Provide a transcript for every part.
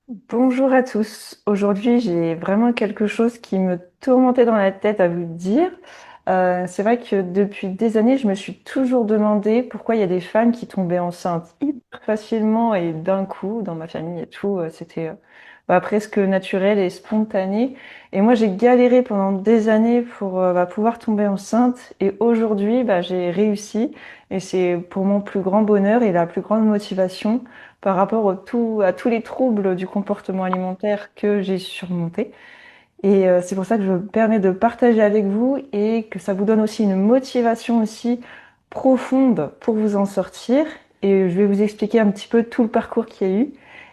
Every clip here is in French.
Bonjour à tous. Aujourd'hui, j'ai vraiment quelque chose qui me tourmentait dans la tête à vous dire. C'est vrai que depuis des années, je me suis toujours demandé pourquoi il y a des femmes qui tombaient enceintes hyper facilement et d'un coup, dans ma famille et tout, c'était presque naturel et spontané. Et moi, j'ai galéré pendant des années pour pouvoir tomber enceinte. Et aujourd'hui, j'ai réussi. Et c'est pour mon plus grand bonheur et la plus grande motivation par rapport à tous les troubles du comportement alimentaire que j'ai surmontés. Et c'est pour ça que je me permets de partager avec vous et que ça vous donne aussi une motivation aussi profonde pour vous en sortir. Et je vais vous expliquer un petit peu tout le parcours qu'il y a eu.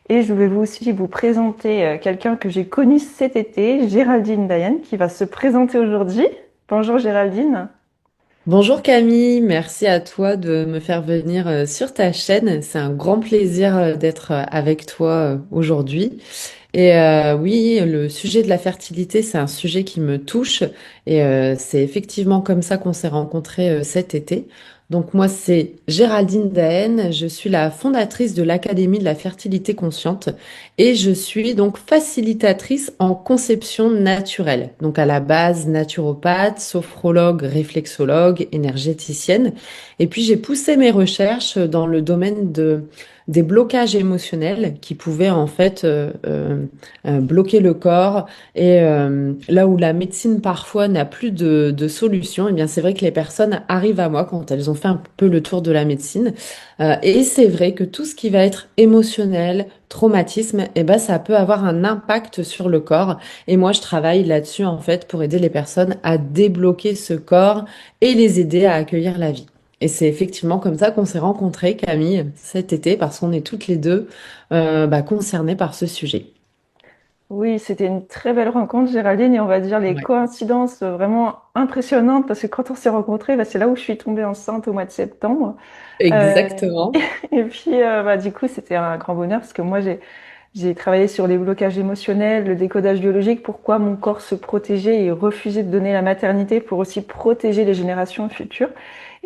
Et je vais vous aussi vous présenter quelqu'un que j'ai connu cet été, Géraldine Dayan, qui va se présenter aujourd'hui. Bonjour Géraldine. Bonjour Camille, merci à toi de me faire venir sur ta chaîne. C'est un grand plaisir d'être avec toi aujourd'hui. Oui, le sujet de la fertilité, c'est un sujet qui me touche et c'est effectivement comme ça qu'on s'est rencontrés cet été. Donc moi, c'est Géraldine Daen, je suis la fondatrice de l'Académie de la fertilité consciente et je suis donc facilitatrice en conception naturelle. Donc à la base, naturopathe, sophrologue, réflexologue, énergéticienne. Et puis j'ai poussé mes recherches dans le domaine des blocages émotionnels qui pouvaient en fait bloquer le corps. Et là où la médecine parfois n'a plus de solution, eh bien c'est vrai que les personnes arrivent à moi quand elles ont fait un peu le tour de la médecine. Et c'est vrai que tout ce qui va être émotionnel, traumatisme, eh ben ça peut avoir un impact sur le corps. Et moi je travaille là-dessus en fait pour aider les personnes à débloquer ce corps et les aider à accueillir la vie. Et c'est effectivement comme ça qu'on s'est rencontrés, Camille, cet été, parce qu'on est toutes les deux concernées par ce sujet. Oui, c'était une très belle rencontre, Géraldine, et on va dire les Ouais. coïncidences vraiment impressionnantes parce que quand on s'est rencontrés, c'est là où je suis tombée enceinte au mois de septembre. Euh, Exactement. et puis, du coup, c'était un grand bonheur parce que moi, j'ai travaillé sur les blocages émotionnels, le décodage biologique, pourquoi mon corps se protégeait et refusait de donner la maternité pour aussi protéger les générations futures.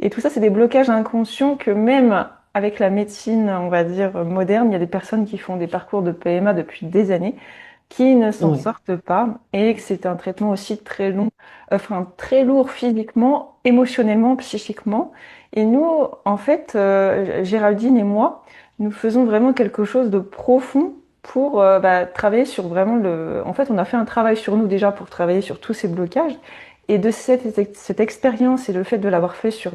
Et tout ça, c'est des blocages inconscients que même avec la médecine, on va dire, moderne, il y a des personnes qui font des parcours de PMA depuis des années qui ne s'en Ouais. sortent pas et que c'est un traitement aussi très long, enfin très lourd physiquement, émotionnellement, psychiquement. Et nous, en fait, Géraldine et moi, nous faisons vraiment quelque chose de profond pour travailler sur vraiment le. En fait, on a fait un travail sur nous déjà pour travailler sur tous ces blocages. Et de cette expérience et le fait de l'avoir fait sur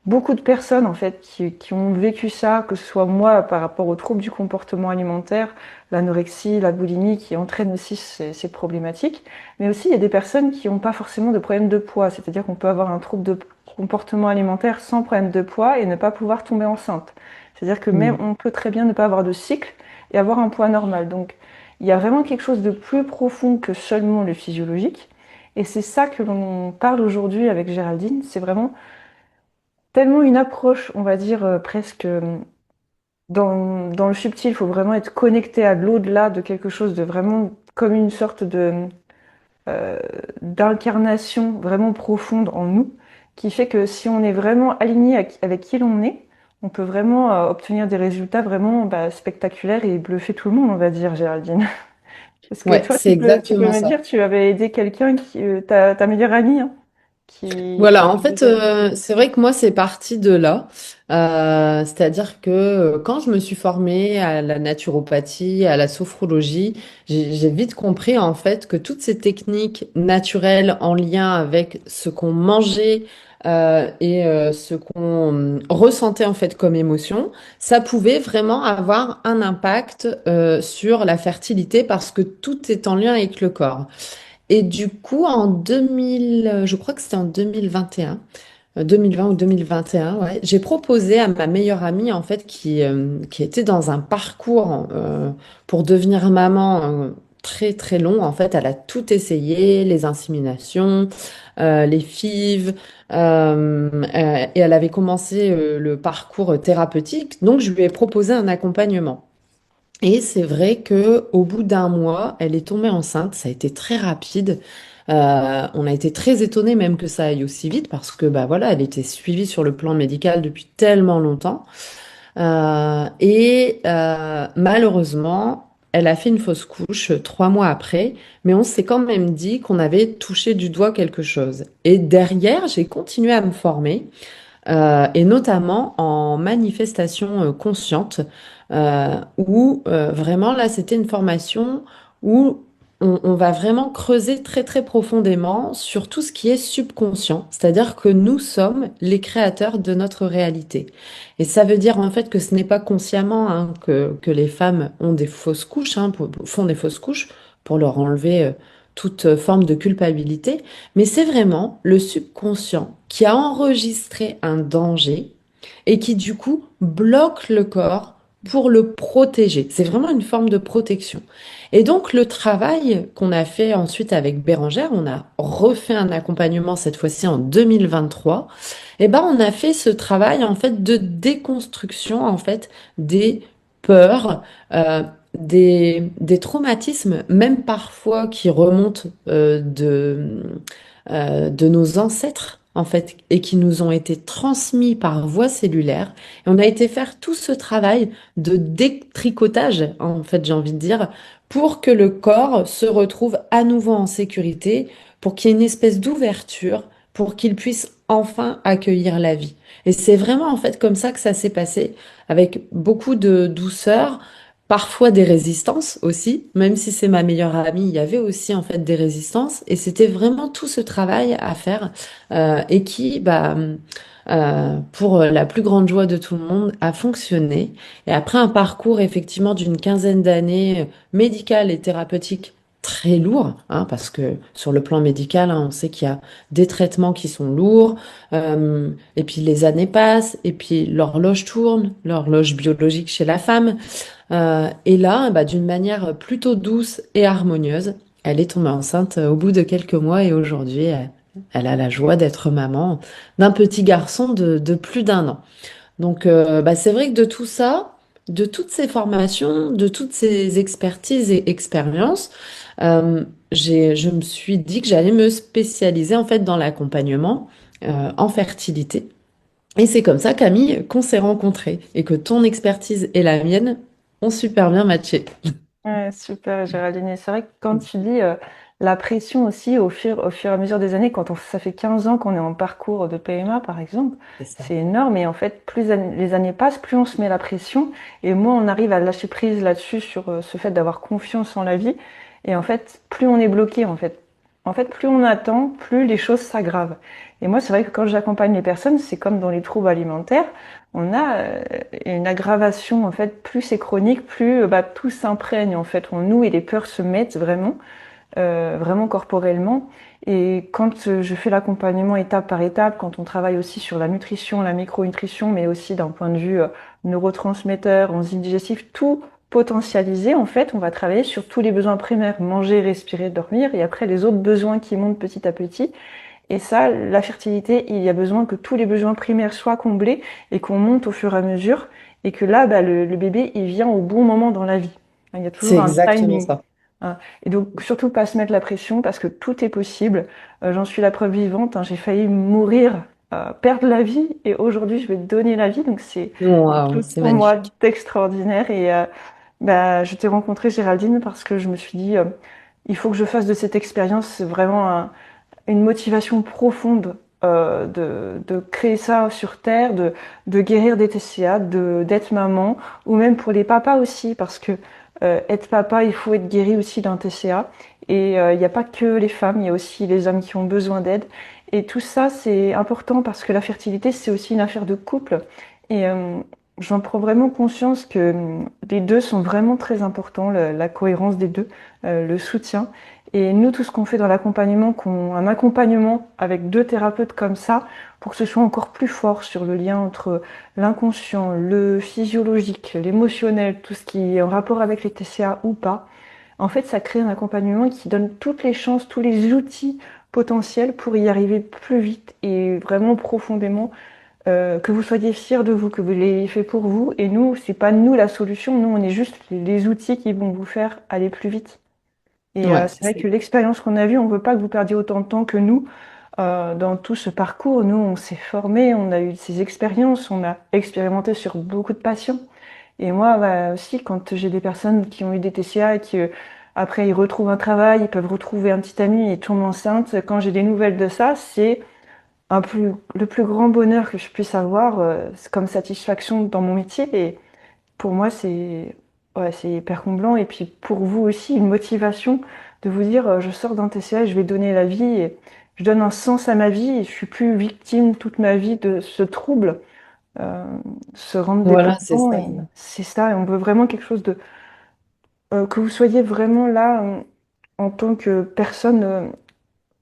beaucoup de personnes en fait qui ont vécu ça, que ce soit moi par rapport aux troubles du comportement alimentaire, l'anorexie, la boulimie qui entraînent aussi ces problématiques, mais aussi il y a des personnes qui n'ont pas forcément de problème de poids, c'est-à-dire qu'on peut avoir un trouble de comportement alimentaire sans problème de poids et ne pas pouvoir tomber enceinte. C'est-à-dire que même Mm. on peut très bien ne pas avoir de cycle et avoir un poids normal. Donc il y a vraiment quelque chose de plus profond que seulement le physiologique. Et c'est ça que l'on parle aujourd'hui avec Géraldine, c'est vraiment tellement une approche, on va dire, presque dans le subtil. Il faut vraiment être connecté à l'au-delà de quelque chose de vraiment comme une sorte de euh, d'incarnation vraiment profonde en nous, qui fait que si on est vraiment aligné avec qui l'on est, on peut vraiment obtenir des résultats vraiment spectaculaires et bluffer tout le monde, on va dire, Géraldine. Parce que Ouais, toi, c'est tu peux exactement me ça. dire, tu avais aidé quelqu'un qui, ta meilleure amie, hein, Voilà, qui en fait, devait. c'est vrai que moi, c'est parti de là. C'est-à-dire que quand je me suis formée à la naturopathie, à la sophrologie, j'ai vite compris en fait que toutes ces techniques naturelles en lien avec ce qu'on mangeait et ce qu'on ressentait en fait comme émotion, ça pouvait vraiment avoir un impact sur la fertilité parce que tout est en lien avec le corps. Et du coup, en 2000, je crois que c'était en 2021, 2020 ou 2021, ouais, j'ai proposé à ma meilleure amie, en fait, qui était dans un parcours pour devenir maman très, très long. En fait, elle a tout essayé, les inséminations, les FIV, et elle avait commencé le parcours thérapeutique. Donc, je lui ai proposé un accompagnement. Et c'est vrai que au bout d'un mois, elle est tombée enceinte. Ça a été très rapide. On a été très étonnés même que ça aille aussi vite parce que bah voilà, elle était suivie sur le plan médical depuis tellement longtemps. Malheureusement, elle a fait une fausse couche 3 mois après, mais on s'est quand même dit qu'on avait touché du doigt quelque chose. Et derrière, j'ai continué à me former, et notamment en manifestation consciente, où vraiment là, c'était une formation où on va vraiment creuser très très profondément sur tout ce qui est subconscient, c'est-à-dire que nous sommes les créateurs de notre réalité. Et ça veut dire en fait que ce n'est pas consciemment hein, que les femmes ont des fausses couches, hein, font des fausses couches pour leur enlever toute forme de culpabilité, mais c'est vraiment le subconscient qui a enregistré un danger et qui du coup bloque le corps pour le protéger. C'est vraiment une forme de protection. Et donc le travail qu'on a fait ensuite avec Bérangère, on a refait un accompagnement cette fois-ci en 2023. Et ben on a fait ce travail en fait de déconstruction en fait des peurs, des traumatismes, même parfois qui remontent de nos ancêtres, en fait, et qui nous ont été transmis par voie cellulaire. Et on a été faire tout ce travail de détricotage, en fait, j'ai envie de dire, pour que le corps se retrouve à nouveau en sécurité, pour qu'il y ait une espèce d'ouverture, pour qu'il puisse enfin accueillir la vie. Et c'est vraiment, en fait, comme ça que ça s'est passé, avec beaucoup de douceur. Parfois des résistances aussi, même si c'est ma meilleure amie, il y avait aussi en fait des résistances et c'était vraiment tout ce travail à faire et qui, pour la plus grande joie de tout le monde, a fonctionné. Et après un parcours effectivement d'une quinzaine d'années médical et thérapeutique très lourd, hein, parce que sur le plan médical, hein, on sait qu'il y a des traitements qui sont lourds, et puis les années passent, et puis l'horloge tourne, l'horloge biologique chez la femme. Et là, d'une manière plutôt douce et harmonieuse, elle est tombée enceinte au bout de quelques mois et aujourd'hui, elle a la joie d'être maman d'un petit garçon de plus d'1 an. Donc, c'est vrai que de tout ça, de toutes ces formations, de toutes ces expertises et expériences, je me suis dit que j'allais me spécialiser en fait dans l'accompagnement en fertilité. Et c'est comme ça, Camille, qu'on s'est rencontrés et que ton expertise et la mienne ont super bien matché. Ouais, super, Géraldine. Et c'est vrai que quand tu dis la pression aussi au fur et à mesure des années, ça fait 15 ans qu'on est en parcours de PMA, par exemple, C'est ça. c'est énorme. Et en fait, les années passent, plus on se met la pression, et moins on arrive à lâcher prise là-dessus sur ce fait d'avoir confiance en la vie. Et en fait, plus on est bloqué, en fait. En fait, plus on attend, plus les choses s'aggravent. Et moi, c'est vrai que quand j'accompagne les personnes, c'est comme dans les troubles alimentaires. On a une aggravation, en fait, plus c'est chronique, plus tout s'imprègne en fait en nous et les peurs se mettent vraiment, vraiment corporellement. Et quand je fais l'accompagnement étape par étape, quand on travaille aussi sur la nutrition, la micronutrition, mais aussi d'un point de vue neurotransmetteurs, enzymes digestifs, tout potentialisé, en fait, on va travailler sur tous les besoins primaires, manger, respirer, dormir, et après les autres besoins qui montent petit à petit. Et ça, la fertilité, il y a besoin que tous les besoins primaires soient comblés et qu'on monte au fur et à mesure. Et que là, le bébé, il vient au bon moment dans la vie. Il y a C'est toujours un exactement timing. ça. Hein. Et donc, surtout pas se mettre la pression parce que tout est possible. J'en suis la preuve vivante. Hein. J'ai failli mourir, perdre la vie. Et aujourd'hui, je vais donner la vie. Donc, c'est quelque Waouh, chose c'est pour moi magnifique. d'extraordinaire. Et je t'ai rencontrée, Géraldine, parce que je me suis dit, il faut que je fasse de cette expérience vraiment une motivation profonde de créer ça sur Terre, de guérir des TCA, d'être maman, ou même pour les papas aussi, parce que être papa, il faut être guéri aussi d'un TCA. Et il n'y a pas que les femmes, il y a aussi les hommes qui ont besoin d'aide. Et tout ça, c'est important parce que la fertilité, c'est aussi une affaire de couple. Et j'en prends vraiment conscience que les deux sont vraiment très importants, la cohérence des deux, le soutien. Et nous, tout ce qu'on fait dans l'accompagnement, un accompagnement avec deux thérapeutes comme ça, pour que ce soit encore plus fort sur le lien entre l'inconscient, le physiologique, l'émotionnel, tout ce qui est en rapport avec les TCA ou pas, en fait, ça crée un accompagnement qui donne toutes les chances, tous les outils potentiels pour y arriver plus vite et vraiment profondément, que vous soyez fiers de vous, que vous l'ayez fait pour vous. Et nous, c'est pas nous la solution, nous, on est juste les outils qui vont vous faire aller plus vite. Et Ouais, c'est vrai que l'expérience qu'on a vue, on ne veut pas que vous perdiez autant de temps que nous dans tout ce parcours. Nous, on s'est formés, on a eu ces expériences, on a expérimenté sur beaucoup de patients. Et moi, bah, aussi, quand j'ai des personnes qui ont eu des TCA et qui, après, ils retrouvent un travail, ils peuvent retrouver un petit ami et tombent enceintes, quand j'ai des nouvelles de ça, c'est le plus grand bonheur que je puisse avoir, c'est comme satisfaction dans mon métier. Et pour moi, ouais, c'est hyper comblant. Et puis pour vous aussi, une motivation de vous dire, je sors d'un TCA, je vais donner la vie et je donne un sens à ma vie et je suis plus victime toute ma vie de ce trouble, euh, se rendre Voilà, c'est dépendant. ça. Et c'est ça. Et on veut vraiment quelque chose de, que vous soyez vraiment là, en tant que personne.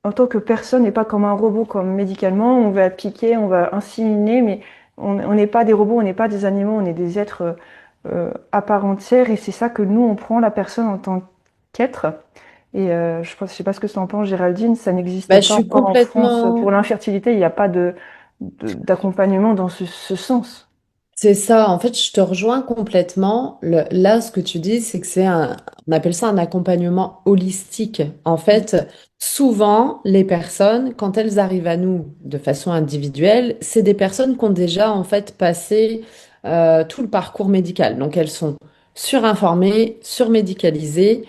En tant que personne et pas comme un robot, comme médicalement, on va piquer, on va inséminer, mais on n'est pas des robots, on n'est pas des animaux, on est des êtres à part entière, et c'est ça que nous, on prend la personne en tant qu'être. Et je sais pas ce que tu en penses, Géraldine, ça n'existe Bah, je pas suis encore en France pour complètement. l'infertilité, il n'y a pas d'accompagnement dans ce sens. C'est ça, en fait, je te rejoins complètement. Là, ce que tu dis, c'est que on appelle ça un accompagnement holistique. En Mm. fait, souvent, les personnes, quand elles arrivent à nous de façon individuelle, c'est des personnes qui ont déjà, en fait, passé tout le parcours médical. Donc, elles sont surinformées, surmédicalisées,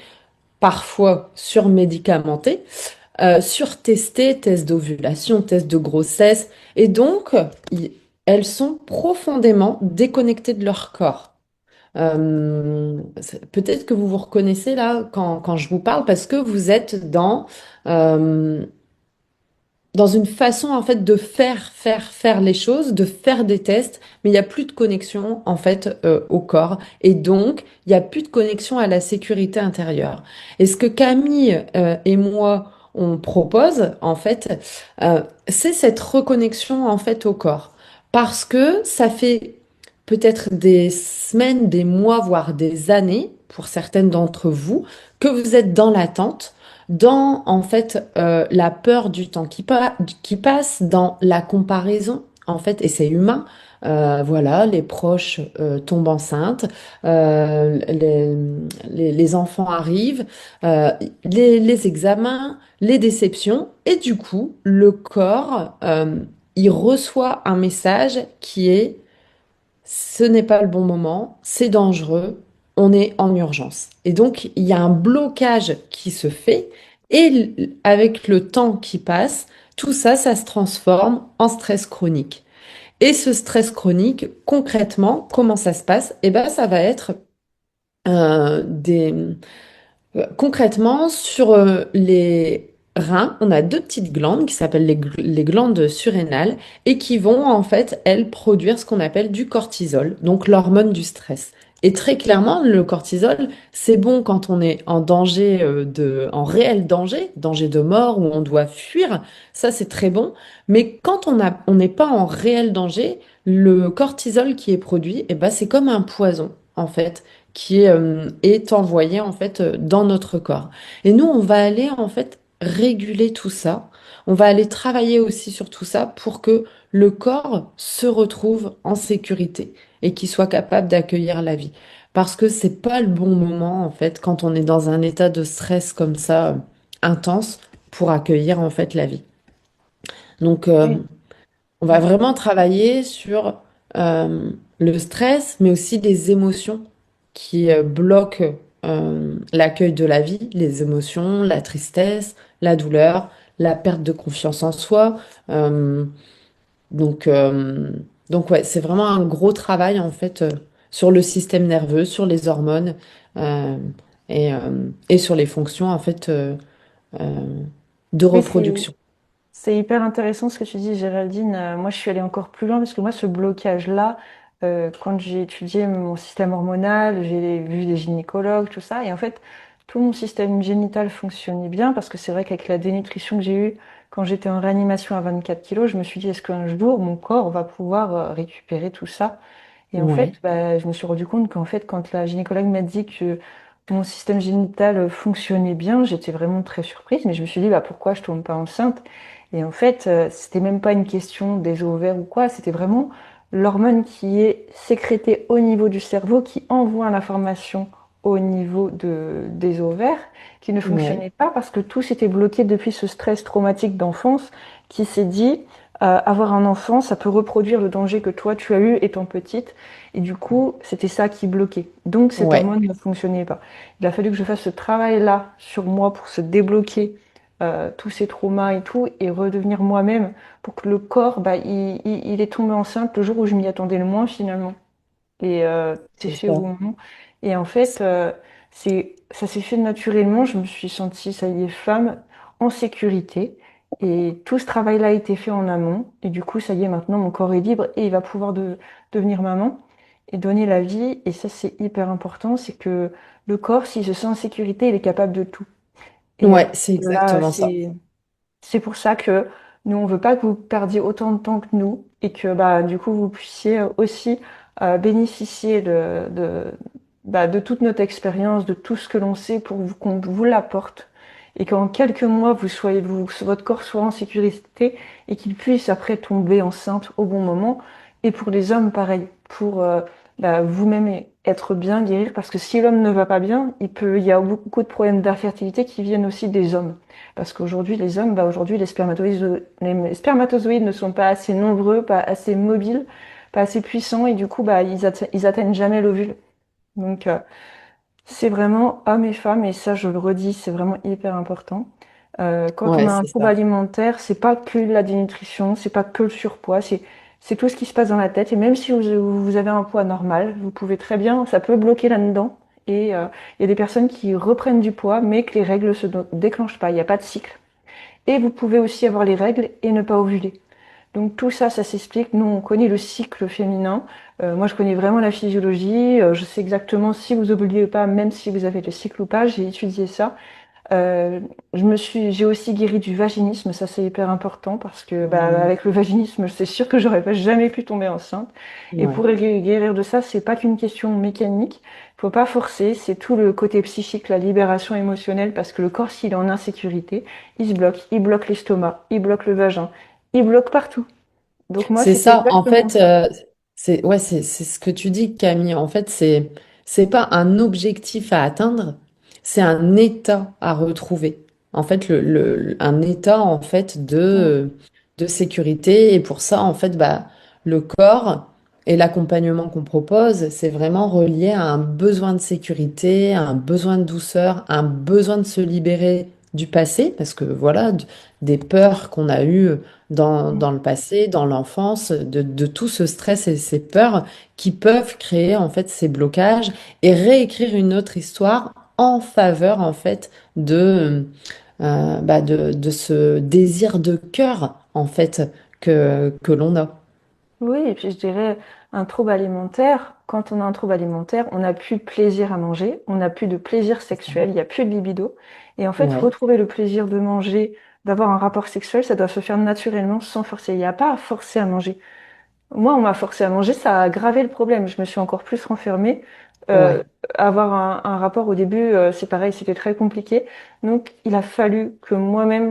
parfois surmédicamentées, surtestées, tests d'ovulation, tests de grossesse. Et donc, i- elles sont profondément déconnectées de leur corps. Peut-être que vous vous reconnaissez là quand je vous parle parce que vous êtes euh, dans une façon en fait de faire les choses, de faire des tests, mais il n'y a plus de connexion en fait au corps et donc il n'y a plus de connexion à la sécurité intérieure. Et ce que Camille et moi on propose en fait, c'est cette reconnexion en fait au corps parce que ça fait peut-être des semaines, des mois, voire des années pour certaines d'entre vous que vous êtes dans l'attente dans en fait la peur du temps qui passe, dans la comparaison en fait, et c'est humain. Voilà, les proches tombent enceintes, les enfants arrivent, euh, les examens, les déceptions, et du coup, le corps, il reçoit un message qui est ce n'est pas le bon moment, c'est dangereux, on est en urgence. Et donc, il y a un blocage qui se fait et avec le temps qui passe, tout ça, ça se transforme en stress chronique. Et ce stress chronique, concrètement, comment ça se passe? Eh ben, ça va être des concrètement, sur les reins, on a deux petites glandes qui s'appellent les glandes surrénales et qui vont en fait, elles, produire ce qu'on appelle du cortisol, donc l'hormone du stress. Et très clairement, le cortisol, c'est bon quand on est en danger en réel danger, danger de mort où on doit fuir. Ça, c'est très bon. Mais quand on n'est pas en réel danger, le cortisol qui est produit, eh ben, c'est comme un poison, en fait est envoyé en fait dans notre corps. Et nous, on va aller en fait réguler tout ça. On va aller travailler aussi sur tout ça pour que le corps se retrouve en sécurité et qu'il soit capable d'accueillir la vie. Parce que c'est pas le bon moment en fait quand on est dans un état de stress comme ça intense pour accueillir en fait la vie. Donc Oui. on va vraiment travailler sur le stress, mais aussi les émotions qui bloquent l'accueil de la vie, les émotions, la tristesse, la douleur, la perte de confiance en soi. Euh, donc, euh, donc ouais, c'est vraiment un gros travail en fait sur le système nerveux, sur les hormones euh, et sur les fonctions en fait euh, de Oui, reproduction. c'est hyper intéressant ce que tu dis, Géraldine. Moi, je suis allée encore plus loin parce que moi, ce blocage-là, quand j'ai étudié mon système hormonal, j'ai vu des gynécologues, tout ça, et en fait, tout mon système génital fonctionnait bien parce que c'est vrai qu'avec la dénutrition que j'ai eue quand j'étais en réanimation à 24 kilos, je me suis dit, est-ce qu'un jour, mon corps va pouvoir récupérer tout ça? Et en fait, Ouais, bah, je me suis rendu compte qu'en fait, quand la gynécologue m'a dit que mon système génital fonctionnait bien, j'étais vraiment très surprise, mais je me suis dit, bah, pourquoi je tombe pas enceinte? Et en fait, c'était même pas une question des ovaires ou quoi, c'était vraiment l'hormone qui est sécrétée au niveau du cerveau, qui envoie l'information au niveau des ovaires, qui ne ouais, fonctionnait pas parce que tout s'était bloqué depuis ce stress traumatique d'enfance qui s'est dit, avoir un enfant, ça peut reproduire le danger que toi tu as eu étant petite. Et du coup, c'était ça qui bloquait. Donc cette Ouais, hormone ne fonctionnait pas. Il a fallu que je fasse ce travail-là sur moi pour se débloquer tous ces traumas et tout, et redevenir moi-même pour que le corps, bah, il est tombé enceinte le jour où je m'y attendais le moins finalement. Et c'est c'est fait au ça. bon moment. Et en fait, ça s'est fait naturellement. Je me suis sentie, ça y est, femme en sécurité. Et tout ce travail-là a été fait en amont. Et du coup, ça y est, maintenant, mon corps est libre et il va pouvoir devenir maman et donner la vie. Et ça, c'est hyper important. C'est que le corps, s'il se sent en sécurité, il est capable de tout. Et Ouais, c'est là, exactement ça. c'est pour ça que nous, on veut pas que vous perdiez autant de temps que nous et que bah, du coup, vous puissiez aussi bénéficier de toute notre expérience, de tout ce que l'on sait pour qu'on vous l'apporte et qu'en quelques mois, votre corps soit en sécurité et qu'il puisse après tomber enceinte au bon moment. Et pour les hommes, pareil, pour vous-même être bien, guérir, parce que si l'homme ne va pas bien, il y a beaucoup de problèmes d'infertilité qui viennent aussi des hommes. Parce qu'aujourd'hui, les hommes, bah, aujourd'hui, les spermatozoïdes ne sont pas assez nombreux, pas assez mobiles, pas assez puissants, et du coup, bah, ils atteignent jamais l'ovule. Donc, c'est vraiment hommes et femmes, et ça, je le redis, c'est vraiment hyper important. Quand on Ouais, a un c'est trouble ça. alimentaire, c'est pas que la dénutrition, c'est pas que le surpoids, c'est tout ce qui se passe dans la tête. Et même si vous avez un poids normal, vous pouvez très bien, ça peut bloquer là-dedans. Et il y a des personnes qui reprennent du poids, mais que les règles se déclenchent pas. Il n'y a pas de cycle. Et vous pouvez aussi avoir les règles et ne pas ovuler. Donc tout ça, ça s'explique. Nous, on connaît le cycle féminin. Moi, je connais vraiment la physiologie. Je sais exactement si vous ovulez ou pas, même si vous avez le cycle ou pas. J'ai étudié ça. Euh, j'ai aussi guéri du vaginisme. Ça, c'est hyper important parce que, bah, Mhm. avec le vaginisme, c'est sûr que j'aurais pas jamais pu tomber enceinte. Et pour Ouais. guérir de ça, c'est pas qu'une question mécanique. Faut pas forcer. C'est tout le côté psychique, la libération émotionnelle, parce que le corps, s'il est en insécurité, il se bloque. Il bloque l'estomac, il bloque le vagin, il bloque partout. Donc moi, C'est c'était ça, en exactement fait, ça. c'est ouais, c'est ce que tu dis, Camille. En fait, c'est pas un objectif à atteindre, c'est un état à retrouver. En fait, un état en fait Mm. de sécurité. Et pour ça, en fait, bah, le corps et l'accompagnement qu'on propose, c'est vraiment relié à un besoin de sécurité, à un besoin de douceur, à un besoin de se libérer du passé, parce que voilà, des peurs qu'on a eues dans le passé, dans l'enfance, de tout ce stress et ces peurs qui peuvent créer en fait ces blocages et réécrire une autre histoire en faveur en fait de ce désir de cœur en fait que l'on a. Oui, et puis je dirais un trouble alimentaire. Quand on a un trouble alimentaire, on n'a plus de plaisir à manger, on n'a plus de plaisir C'est ça. sexuel, il n'y a plus de libido. Et en fait, Ouais, retrouver le plaisir de manger, d'avoir un rapport sexuel, ça doit se faire naturellement sans forcer. Il n'y a pas à forcer à manger. Moi, on m'a forcé à manger, ça a aggravé le problème. Je me suis encore plus renfermée. Euh, ouais. avoir un rapport au début, c'est pareil, c'était très compliqué. Donc, il a fallu que moi-même,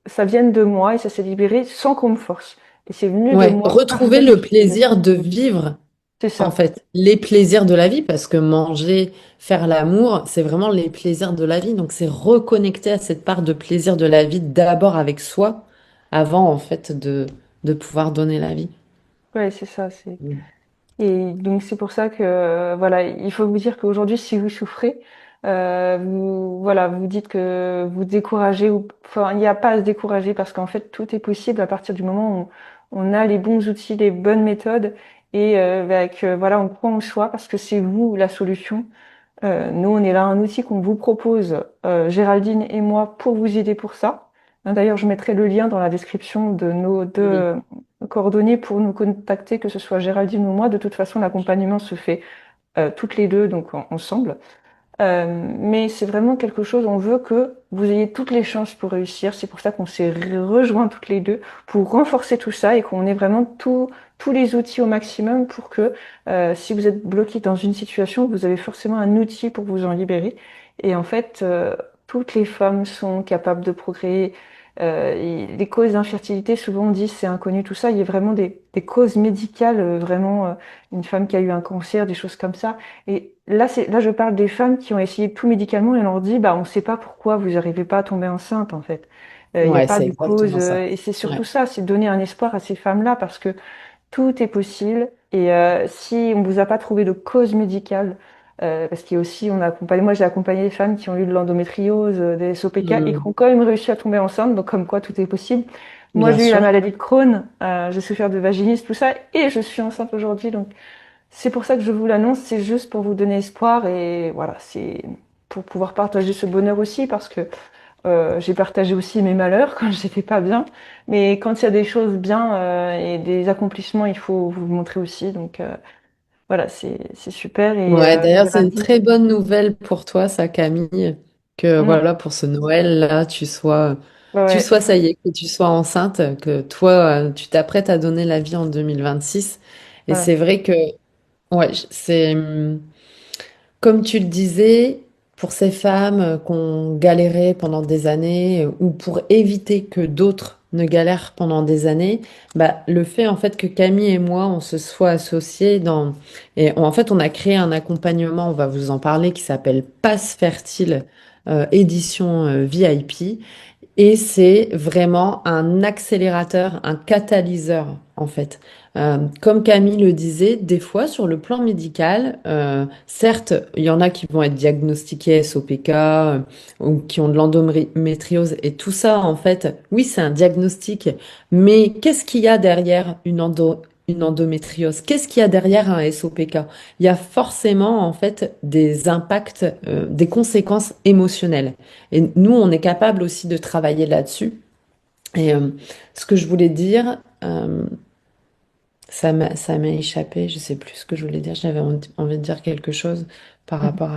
ça vienne de moi et ça s'est libéré sans qu'on me force. Et c'est venu de Ouais, moi par retrouver le volition. plaisir de vivre. C'est En ça. fait, les plaisirs de la vie, parce que manger, faire l'amour, c'est vraiment les plaisirs de la vie. Donc, c'est reconnecter à cette part de plaisir de la vie d'abord avec soi, avant, en fait, de pouvoir donner la vie. Ouais, c'est ça. Mm. Et donc c'est pour ça que voilà, il faut vous dire qu'aujourd'hui, si vous souffrez, vous dites que vous découragez ou enfin il n'y a pas à se décourager parce qu'en fait tout est possible à partir du moment où on a les bons outils, les bonnes méthodes et voilà, on croit en soi parce que c'est vous la solution. Nous, on est là un outil qu'on vous propose, Géraldine et moi, pour vous aider pour ça. Hein, d'ailleurs, je mettrai le lien dans la description de nos deux Oui. coordonnées pour nous contacter, que ce soit Géraldine ou moi. De toute façon, l'accompagnement se fait toutes les deux, donc ensemble. Mais c'est vraiment quelque chose, on veut que vous ayez toutes les chances pour réussir. C'est pour ça qu'on s'est rejoints toutes les deux, pour renforcer tout ça et qu'on ait vraiment tous les outils au maximum pour que si vous êtes bloqué dans une situation, vous avez forcément un outil pour vous en libérer. Et en fait, toutes les femmes sont capables de procréer. Et les causes d'infertilité, souvent on dit c'est inconnu, tout ça. Il y a vraiment des causes médicales, vraiment une femme qui a eu un cancer, des choses comme ça. Et là, je parle des femmes qui ont essayé tout médicalement et on leur dit, bah, on ne sait pas pourquoi vous n'arrivez pas à tomber enceinte, en fait. Il n'y a Ouais, pas c'est de cause, exactement ça. et c'est surtout Ouais. ça, c'est donner un espoir à ces femmes-là parce que tout est possible. Et si on vous a pas trouvé de cause médicale, parce qu'il y a aussi, on accompagne, moi j'ai accompagné des femmes qui ont eu de l'endométriose, des SOPK, et qui Mm, ont quand même réussi à tomber enceinte, donc comme quoi tout est possible. Moi bien j'ai eu la sûr. maladie de Crohn, j'ai souffert de vaginisme, tout ça, et je suis enceinte aujourd'hui. Donc c'est pour ça que je vous l'annonce, c'est juste pour vous donner espoir, et voilà, c'est pour pouvoir partager ce bonheur aussi, parce que j'ai partagé aussi mes malheurs quand j'étais pas bien. Mais quand il y a des choses bien et des accomplissements, il faut vous le montrer aussi. Donc voilà, c'est super. Et Ouais, d'ailleurs, c'est une Géraldine, très bonne nouvelle pour toi, ça, Camille, que mm, voilà, pour ce Noël-là, ouais, ça y est, que tu sois enceinte, que toi, tu t'apprêtes à donner la vie en 2026. Et voilà. c'est vrai que, ouais, comme tu le disais, pour ces femmes qui ont galéré pendant des années ou pour éviter que d'autres ne galèrent pendant des années, bah, le fait en fait que Camille et moi on se soit associés en fait on a créé un accompagnement, on va vous en parler, qui s'appelle Passe Fertile édition VIP. Et c'est vraiment un accélérateur, un catalyseur, en fait. Comme Camille le disait, des fois, sur le plan médical, certes, il y en a qui vont être diagnostiqués SOPK ou qui ont de l'endométriose et tout ça, en fait, oui, c'est un diagnostic, mais qu'est-ce qu'il y a derrière une endométriose? Qu'est-ce qu'il y a derrière un SOPK? Il y a forcément, en fait, des impacts, des conséquences émotionnelles. Et nous, on est capable aussi de travailler là-dessus. Et ce que je voulais dire, ça m'a échappé, je sais plus ce que je voulais dire. J'avais envie de dire quelque chose par rapport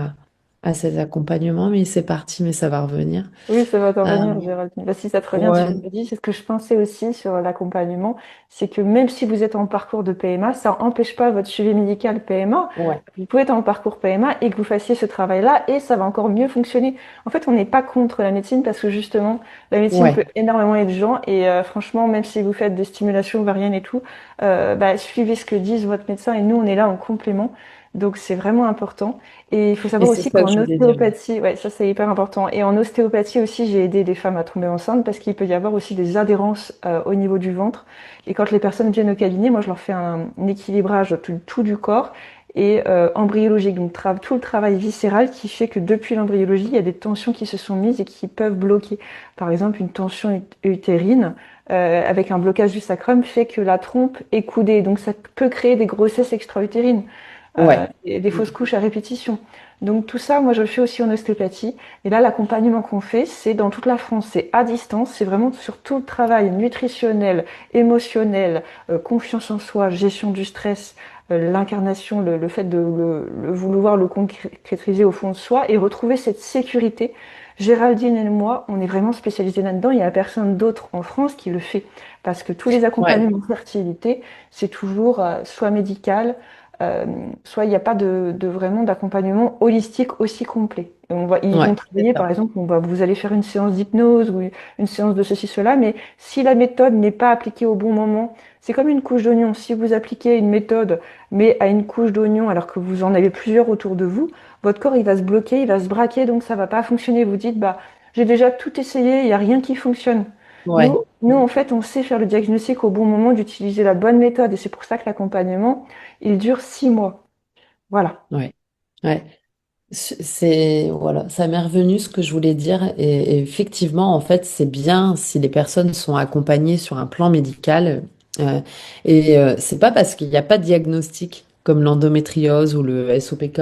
à ces accompagnements, mais c'est parti, mais ça va revenir. Oui, ça va t'en Euh, venir, Géraldine. Bah, si ça te revient, tu ouais, me le dis. C'est ce que je pensais aussi sur l'accompagnement, c'est que même si vous êtes en parcours de PMA, ça n'empêche pas votre suivi médical PMA. ouais, Vous pouvez être en parcours PMA et que vous fassiez ce travail-là et ça va encore mieux fonctionner. En fait, on n'est pas contre la médecine parce que justement, la médecine ouais. peut énormément aider les gens et franchement, même si vous faites des stimulations ovariennes et tout, bah, suivez ce que disent votre médecin et nous, on est là en complément. Donc, c'est vraiment important. Et il faut Et savoir c'est aussi ça que qu'en je voulais dire. ostéopathie, ouais, ça c'est hyper important. Et en ostéopathie aussi, j'ai aidé des femmes à tomber enceintes parce qu'il peut y avoir aussi des adhérences au niveau du ventre. Et quand les personnes viennent au cabinet, moi je leur fais un équilibrage tout du corps et embryologique. Donc tout le travail viscéral qui fait que depuis l'embryologie, il y a des tensions qui se sont mises et qui peuvent bloquer. Par exemple, une tension utérine avec un blocage du sacrum fait que la trompe est coudée. Donc ça peut créer des grossesses extra-utérines Ouais. et des fausses couches à répétition. Donc tout ça, moi je le fais aussi en ostéopathie. Et là, l'accompagnement qu'on fait, c'est dans toute la France, c'est à distance, c'est vraiment sur tout le travail nutritionnel, émotionnel, confiance en soi, gestion du stress, l'incarnation, le fait de vouloir le concrétiser au fond de soi et retrouver cette sécurité. Géraldine et moi, on est vraiment spécialisés là-dedans. Il n'y a personne d'autre en France qui le fait. Parce que tous les Ouais. accompagnements de fertilité, c'est toujours soit médical, euh, soit il n'y a pas de vraiment d'accompagnement holistique aussi complet. Et ils vont Ouais, c'est travailler, par ça. exemple, vous allez faire une séance d'hypnose ou une séance de ceci, cela, mais si la méthode n'est pas appliquée au bon moment, c'est comme une couche d'oignon. Si vous appliquez une méthode, mais à une couche d'oignon alors que vous en avez plusieurs autour de vous, votre corps il va se bloquer, il va se braquer, donc ça va pas fonctionner. Vous dites, bah, j'ai déjà tout essayé, il n'y a rien qui fonctionne. Ouais. En fait, on sait faire le diagnostic au bon moment, d'utiliser la bonne méthode, et c'est pour ça que l'accompagnement, il dure 6 mois. Voilà. Ouais. Ouais. Voilà, ça m'est revenu ce que je voulais dire. Et effectivement, en fait, c'est bien si les personnes sont accompagnées sur un plan médical. C'est pas parce qu'il n'y a pas de diagnostic comme l'endométriose ou le SOPK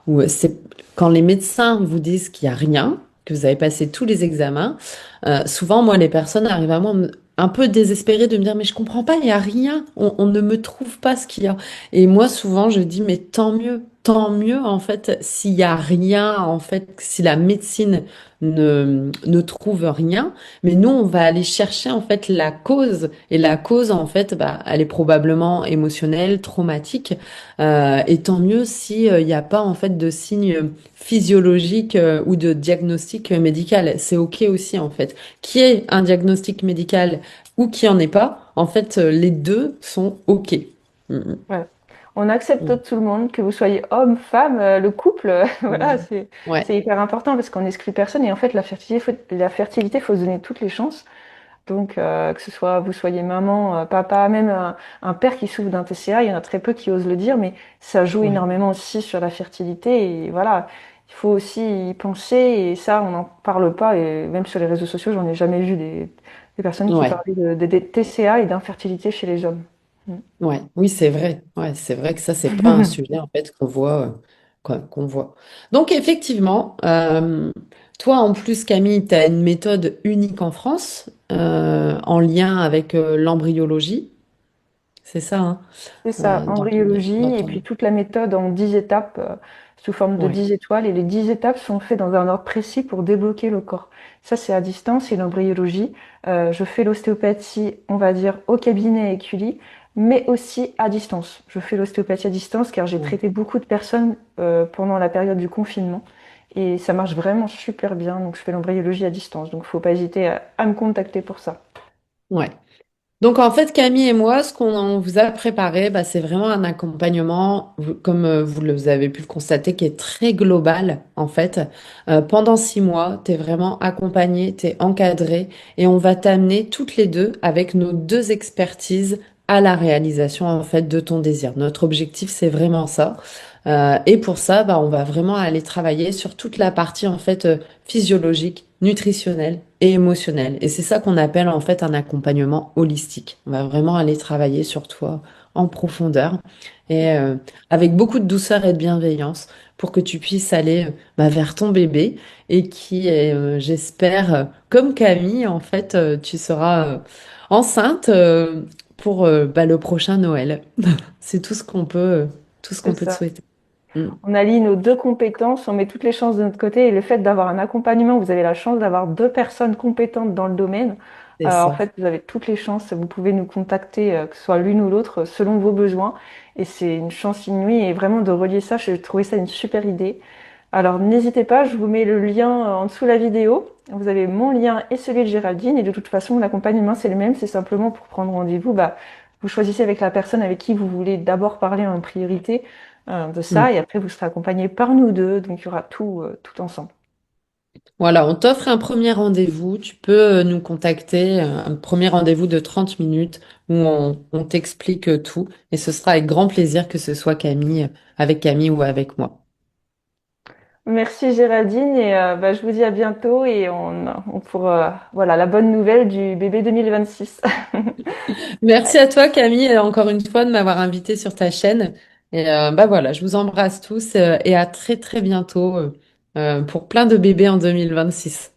ou c'est quand les médecins vous disent qu'il n'y a rien, que vous avez passé tous les examens. Souvent, moi, les personnes arrivent à moi un peu désespérées de me dire, mais je comprends pas, il n'y a rien. On ne me trouve pas ce qu'il y a. Et moi, souvent, je dis, mais tant mieux, en fait, s'il y a rien, en fait, si la médecine ne trouve rien. Mais nous, on va aller chercher, en fait, la cause. Et la cause, en fait, bah, elle est probablement émotionnelle, traumatique. Et tant mieux si, il n'y a pas, en fait, de signes physiologiques, ou de diagnostic médical. C'est OK aussi, en fait. Qui est un diagnostic médical ou qui en est pas, en fait, les deux sont OK. Mm, mm. Ouais. On accepte Mm. tout le monde, que vous soyez homme, femme, le couple, voilà, Mm. Ouais, c'est hyper important parce qu'on n'exclut personne et en fait la fertilité, faut se donner toutes les chances. Donc que ce soit vous soyez maman, papa, même un père qui souffre d'un TCA, il y en a très peu qui osent le dire, mais ça joue ouais, énormément aussi sur la fertilité et voilà, il faut aussi y penser et ça on n'en parle pas et même sur les réseaux sociaux, j'en ai jamais vu des personnes qui ouais. parlaient des TCA et d'infertilité chez les hommes. Mm. Ouais, oui, c'est vrai. Ouais, c'est vrai que ça, c'est pas un sujet en fait qu'on voit, qu'on voit. Donc effectivement, toi en plus, Camille, tu as une méthode unique en France en lien avec l'embryologie, c'est ça, hein, C'est ça, embryologie dans et ton... puis toute la méthode en 10 étapes sous forme de Ouais, 10 étoiles. Et les 10 étapes sont faites dans un ordre précis pour débloquer le corps. Ça, c'est à distance et l'embryologie. Je fais l'ostéopathie, on va dire, au cabinet à Écully, mais aussi à distance. Je fais l'ostéopathie à distance car j'ai ouais. traité beaucoup de personnes pendant la période du confinement. Et ça marche vraiment super bien. Donc, je fais l'embryologie à distance. Donc, faut pas hésiter à me contacter pour ça. Ouais. Donc en fait, Camille et moi, ce qu'on vous a préparé, bah, c'est vraiment un accompagnement, comme vous avez pu le constater, qui est très global en fait. Pendant 6 mois, tu es vraiment accompagné, tu es encadré et on va t'amener toutes les deux avec nos deux expertises à la réalisation en fait de ton désir. Notre objectif, c'est vraiment ça. Et pour ça, bah, on va vraiment aller travailler sur toute la partie en fait physiologique, nutritionnelle et émotionnelle. Et c'est ça qu'on appelle en fait un accompagnement holistique. On va vraiment aller travailler sur toi en profondeur et avec beaucoup de douceur et de bienveillance pour que tu puisses aller bah, vers ton bébé et qui est, j'espère, comme Camille, en fait, tu seras enceinte pour bah, le prochain Noël. C'est tout ce C'est qu'on peut te ça. souhaiter. Mm. On allie nos deux compétences, on met toutes les chances de notre côté et le fait d'avoir un accompagnement, vous avez la chance d'avoir deux personnes compétentes dans le domaine. C'est En ça. fait, vous avez toutes les chances. Vous pouvez nous contacter, que ce soit l'une ou l'autre, selon vos besoins. Et c'est une chance inouïe et vraiment de relier ça, j'ai trouvé ça une super idée. Alors n'hésitez pas, je vous mets le lien en dessous de la vidéo. Vous avez mon lien et celui de Géraldine. Et de toute façon, l'accompagnement, c'est le même. C'est simplement pour prendre rendez-vous. Bah, vous choisissez avec la personne avec qui vous voulez d'abord parler en priorité de Mm. ça. Et après, vous serez accompagné par nous deux. Donc, il y aura tout ensemble. Voilà, on t'offre un premier rendez-vous. Tu peux nous contacter, un premier rendez-vous de 30 minutes où on t'explique tout. Et ce sera avec grand plaisir que ce soit Camille, avec Camille ou avec moi. Merci Géraldine. Et bah, je vous dis à bientôt. Et on pourra, voilà, la bonne nouvelle du bébé 2026. Merci à toi, Camille, encore une fois de m'avoir invité sur ta chaîne. Et bah voilà, je vous embrasse tous et à très très bientôt pour plein de bébés en 2026.